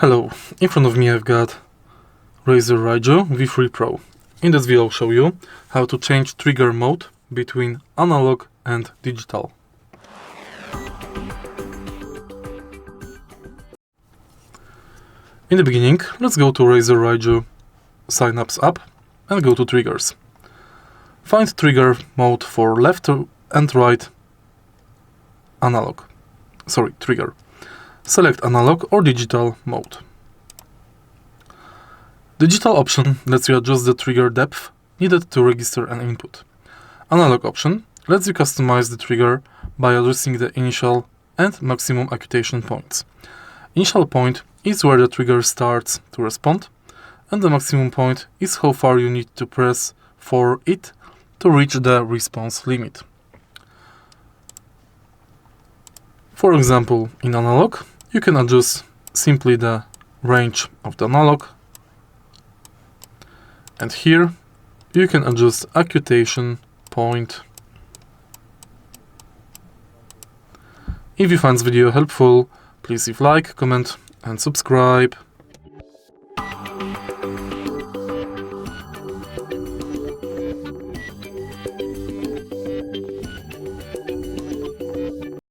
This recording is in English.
Hello, in front of me I've got RAZER Raiju V3 Pro. In this video I'll show you how to change trigger mode between analog and digital. In the beginning, let's go to RAZER Raiju Synapse app and go to triggers. Find trigger mode for left and right trigger. Select analog or digital mode. Digital option lets you adjust the trigger depth needed to register an input. Analog option lets you customize the trigger by adjusting the initial and maximum actuation points. Initial point is where the trigger starts to respond, and the maximum point is how far you need to press for it to reach the response limit. For example, in analog, you can adjust simply the range of the analog, and here you can adjust actuation point. If you find this video helpful, please leave like, comment and subscribe.